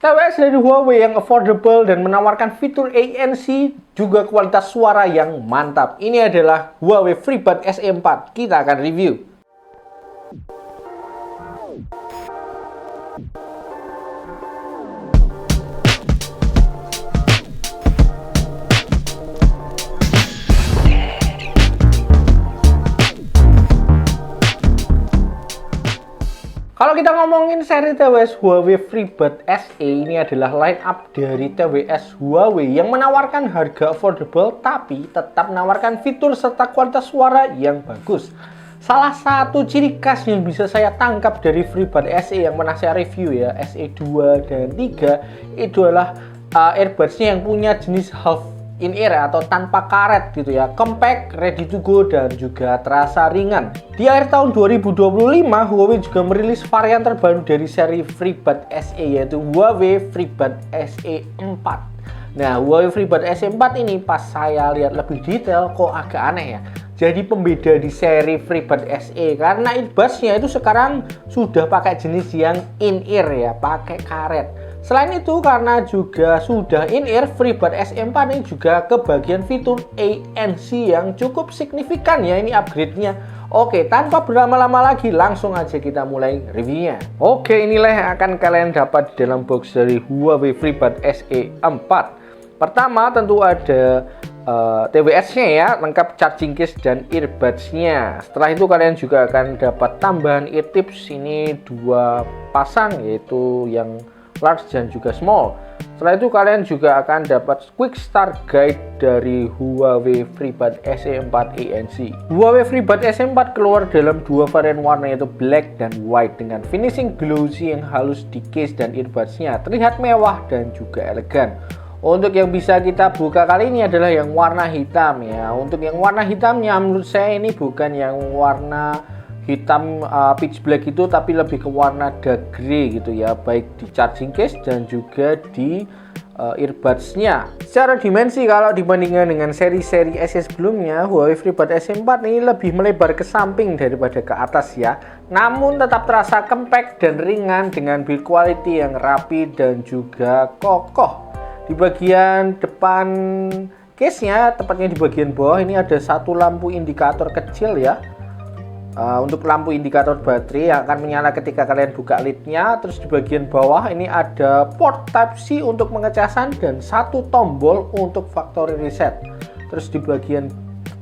TWS dari Huawei yang affordable dan menawarkan fitur ANC juga kualitas suara yang mantap. Ini adalah Huawei FreeBuds SE4. Kita akan review. Kalau kita ngomongin seri TWS Huawei FreeBuds SE, ini adalah line up dari TWS Huawei yang menawarkan harga affordable tapi tetap menawarkan fitur serta kualitas suara yang bagus. Salah satu ciri khas yang bisa saya tangkap dari FreeBuds SE yang pernah saya review ya, SE2 dan 3, itu adalah earbudsnya yang punya jenis half in-ear atau tanpa karet gitu ya, compact, ready to go, dan juga terasa ringan. Di akhir tahun 2025, Huawei juga merilis varian terbaru dari seri FreeBuds SE, yaitu Huawei FreeBuds SE4. Nah, Huawei FreeBuds SE4 ini pas saya lihat lebih detail kok agak aneh ya. Jadi pembeda di seri FreeBuds SE karena earbudsnya itu sekarang sudah pakai jenis yang in-ear ya, pakai karet. Selain itu, karena juga sudah in-ear, FreeBuds SE4 ini juga kebagian fitur ANC yang cukup signifikan ya, ini upgrade-nya. Oke, tanpa berlama-lama lagi, langsung aja kita mulai reviewnya. Oke, inilah yang akan kalian dapat di dalam box dari Huawei FreeBuds SE4. Pertama, tentu ada TWS-nya ya, lengkap charging case dan earbuds-nya. Setelah itu kalian juga akan dapat tambahan ear tips, ini 2 pasang, yaitu yang large dan juga small. Setelah itu kalian juga akan dapat quick start guide dari Huawei FreeBuds SE4 ANC. Huawei FreeBuds SE4 keluar dalam 2 varian warna, yaitu black dan white, dengan finishing glossy yang halus di case dan earbuds-nya, terlihat mewah dan juga elegan. Untuk yang bisa kita buka kali ini adalah yang warna hitam ya. Untuk yang warna hitamnya menurut saya ini bukan yang warna hitam pitch black itu, tapi lebih ke warna dark grey gitu ya, baik di charging case dan juga di earbuds-nya. Secara dimensi, kalau dibandingkan dengan seri-seri SE sebelumnya, Huawei FreeBuds SE4 ini lebih melebar ke samping daripada ke atas ya. Namun tetap terasa compact dan ringan dengan build quality yang rapi dan juga kokoh. Di bagian depan case-nya, tepatnya di bagian bawah, ini ada satu lampu indikator kecil ya. Untuk lampu indikator baterai yang akan menyala ketika kalian buka lidnya. Terus di bagian bawah ini ada port Type-C untuk pengecasan dan satu tombol untuk factory reset. Terus di bagian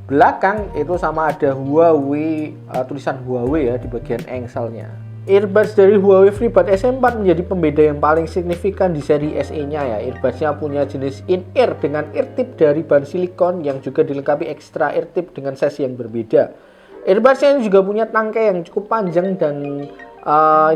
belakang itu sama ada Huawei, tulisan Huawei ya di bagian engselnya. Earbuds dari Huawei FreeBuds SE4 menjadi pembeda yang paling signifikan di seri SE-nya ya. Earbudsnya punya jenis in-ear dengan ear tip dari bahan silikon yang juga dilengkapi ekstra ear tip dengan size yang berbeda. Earbudsnya juga punya tangkai yang cukup panjang dan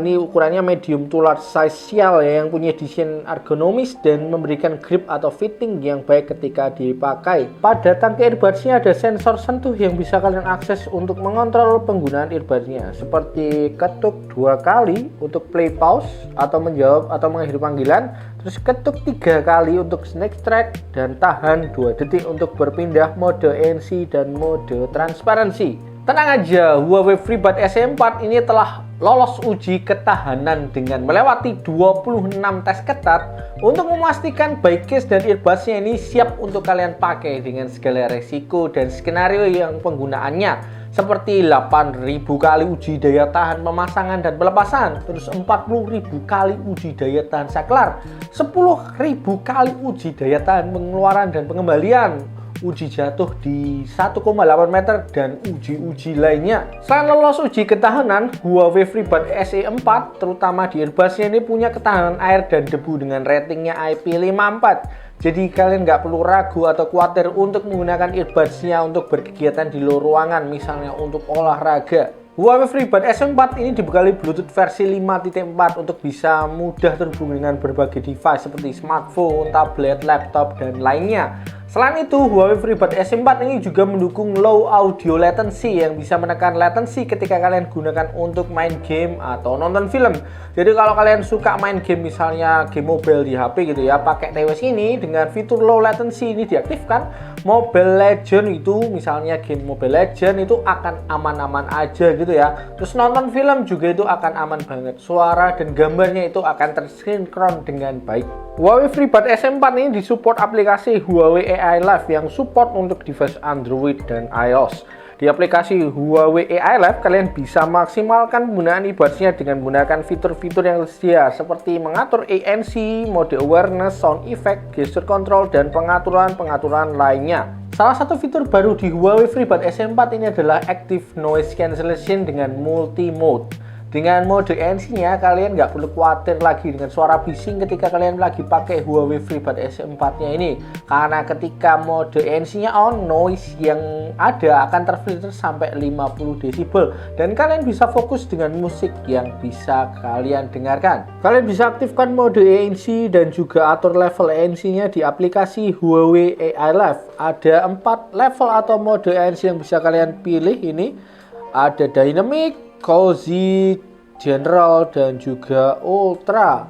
ini ukurannya medium to large size ya, yang punya desain ergonomis dan memberikan grip atau fitting yang baik ketika dipakai. Pada tangkai earbudsnya ada sensor sentuh yang bisa kalian akses untuk mengontrol penggunaan earbudsnya, seperti ketuk 2 kali untuk play pause atau menjawab atau mengakhiri panggilan, terus ketuk 3 kali untuk snack track, dan tahan 2 detik untuk berpindah mode ANC dan mode transparansi. Tenang aja, Huawei FreeBuds SE4 ini telah lolos uji ketahanan dengan melewati 26 tes ketat untuk memastikan baik case dan earbudsnya ini siap untuk kalian pakai dengan segala resiko dan skenario yang penggunaannya, seperti 8.000 kali uji daya tahan pemasangan dan pelepasan, terus 40.000 kali uji daya tahan saklar, 10.000 kali uji daya tahan pengeluaran dan pengembalian, uji jatuh di 1,8 meter, dan uji-uji lainnya. Selain lolos uji ketahanan, Huawei FreeBuds SE4 terutama di earbudsnya ini punya ketahanan air dan debu dengan ratingnya IP54. Jadi kalian nggak perlu ragu atau khawatir untuk menggunakan earbudsnya untuk berkegiatan di luar ruangan, misalnya untuk olahraga. Huawei FreeBuds SE4 ini dibekali Bluetooth versi 5.4 untuk bisa mudah terhubung dengan berbagai device seperti smartphone, tablet, laptop, dan lainnya. Selain itu, Huawei FreeBuds SE4 ini juga mendukung low audio latency yang bisa menekan latency ketika kalian gunakan untuk main game atau nonton film. Jadi kalau kalian suka main game, misalnya game mobile di HP gitu ya, pakai TWS ini dengan fitur low latency ini diaktifkan, Mobile Legend itu, misalnya game Mobile Legend itu akan aman-aman aja gitu ya. Terus nonton film juga itu akan aman banget. Suara dan gambarnya itu akan tersinkron dengan baik. Huawei FreeBuds SE4 ini disupport aplikasi Huawei AI Live yang support untuk device Android dan iOS. Di aplikasi Huawei AI Live, kalian bisa maksimalkan penggunaan earbuds-nya dengan menggunakan fitur-fitur yang tersedia seperti mengatur ANC, mode awareness, sound effect, gesture control, dan pengaturan-pengaturan lainnya. Salah satu fitur baru di Huawei FreeBuds SE4 ini adalah Active Noise Cancellation dengan multi-mode. Dengan mode ANC-nya, kalian nggak perlu khawatir lagi dengan suara bising ketika kalian lagi pakai Huawei FreeBuds SE4-nya ini. Karena ketika mode ANC-nya on, noise yang ada akan terfilter sampai 50 desibel. Dan kalian bisa fokus dengan musik yang bisa kalian dengarkan. Kalian bisa aktifkan mode ANC dan juga atur level ANC-nya di aplikasi Huawei AI Live. Ada 4 level atau mode ANC yang bisa kalian pilih ini. Ada Dynamic, Cozy, General, dan juga Ultra.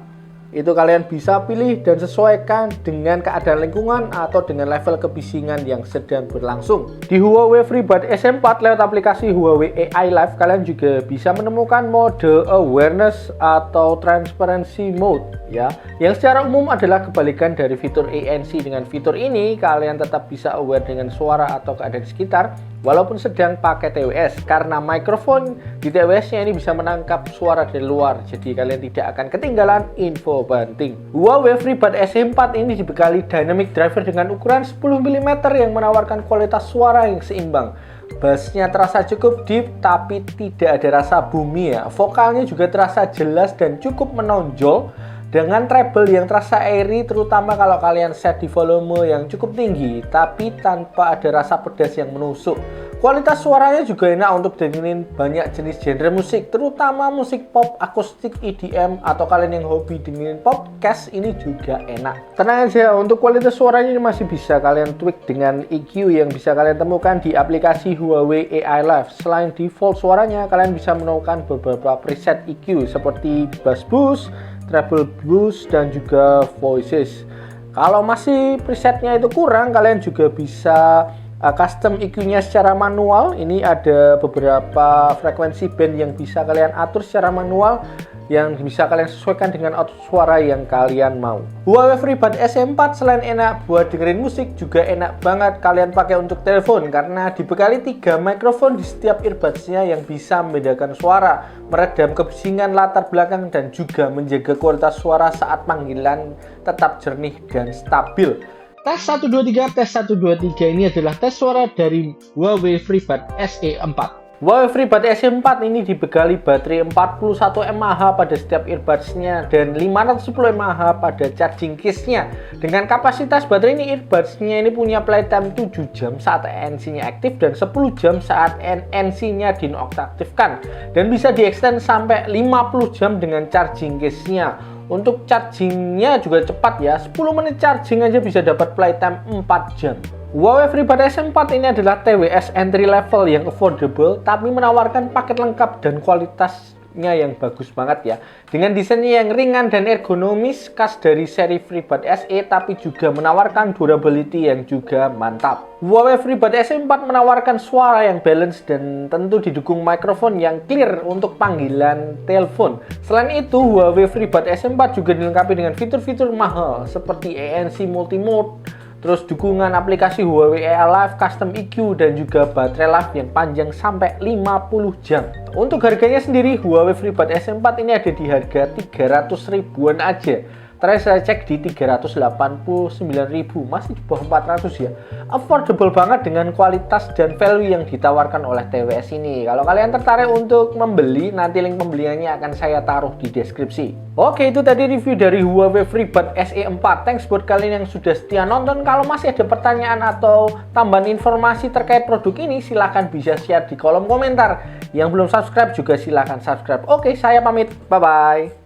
Itu kalian bisa pilih dan sesuaikan dengan keadaan lingkungan atau dengan level kebisingan yang sedang berlangsung. Di Huawei FreeBuds SE4 lewat aplikasi Huawei AI Live, kalian juga bisa menemukan mode awareness atau transparency mode ya, yang secara umum adalah kebalikan dari fitur ANC. Dengan fitur ini kalian tetap bisa aware dengan suara atau keadaan sekitar walaupun sedang pakai TWS, karena mikrofon di TWS-nya ini bisa menangkap suara dari luar, jadi kalian tidak akan ketinggalan info penting. Huawei FreeBuds SE4 ini dibekali dynamic driver dengan ukuran 10 mm yang menawarkan kualitas suara yang seimbang. Bassnya terasa cukup deep tapi tidak ada rasa boomy ya. Vokalnya juga terasa jelas dan cukup menonjol dengan treble yang terasa airy, terutama kalau kalian set di volume yang cukup tinggi tapi tanpa ada rasa pedas yang menusuk. Kualitas suaranya juga enak untuk dengerin banyak jenis genre musik, terutama musik pop, akustik, EDM, atau kalian yang hobi dengerin podcast, ini juga enak. Tenang aja, untuk kualitas suaranya ini masih bisa kalian tweak dengan EQ yang bisa kalian temukan di aplikasi Huawei AI Live. Selain default suaranya, kalian bisa menemukan beberapa preset EQ seperti bass boost, treble boost, dan juga voices. Kalau masih presetnya itu kurang, kalian juga bisa custom EQ-nya secara manual. Ini ada beberapa frekuensi band yang bisa kalian atur secara manual, yang bisa kalian sesuaikan dengan output suara yang kalian mau. Huawei FreeBuds SE4 selain enak buat dengerin musik, juga enak banget kalian pakai untuk telepon karena dibekali 3 mikrofon di setiap earbuds-nya yang bisa membedakan suara, meredam kebisingan latar belakang, dan juga menjaga kualitas suara saat panggilan tetap jernih dan stabil. Tes 1, 2, 3, tes 1, 2, 3 ini adalah tes suara dari Huawei FreeBuds SE4. Huawei FreeBuds SE4 ini dibekali baterai 41 mAh pada setiap earbuds-nya dan 510 mAh pada charging case-nya. Dengan kapasitas baterai ini, earbuds-nya ini punya playtime 7 jam saat ANC-nya aktif dan 10 jam saat ANC-nya dinonaktifkan. Dan bisa di-extend sampai 50 jam dengan charging case-nya. Untuk chargingnya juga cepat ya, 10 menit charging aja bisa dapat playtime 4 jam. Huawei FreeBuds SE4 ini adalah TWS entry level yang affordable tapi menawarkan paket lengkap dan kualitasnya yang bagus banget ya. Dengan desainnya yang ringan dan ergonomis khas dari seri FreeBuds SE, tapi juga menawarkan durability yang juga mantap. Huawei FreeBuds SE4 menawarkan suara yang balance dan tentu didukung mikrofon yang clear untuk panggilan telepon. Selain itu, Huawei FreeBuds SE4 juga dilengkapi dengan fitur-fitur mahal seperti ANC multimode, terus dukungan aplikasi Huawei AI Live, custom EQ, dan juga baterai life yang panjang sampai 50 jam. Untuk harganya sendiri, Huawei FreeBuds SE4 ini ada di harga 300 ribuan aja. Terakhir saya cek di 389.000, masih di bawah 400 ya. Affordable banget dengan kualitas dan value yang ditawarkan oleh TWS ini. Kalau kalian tertarik untuk membeli, nanti link pembeliannya akan saya taruh di deskripsi. Oke, itu tadi review dari Huawei FreeBuds SE4. Thanks buat kalian yang sudah setia nonton. Kalau masih ada pertanyaan atau tambahan informasi terkait produk ini, silahkan bisa share di kolom komentar. Yang belum subscribe juga silahkan subscribe. Oke, saya pamit. Bye-bye.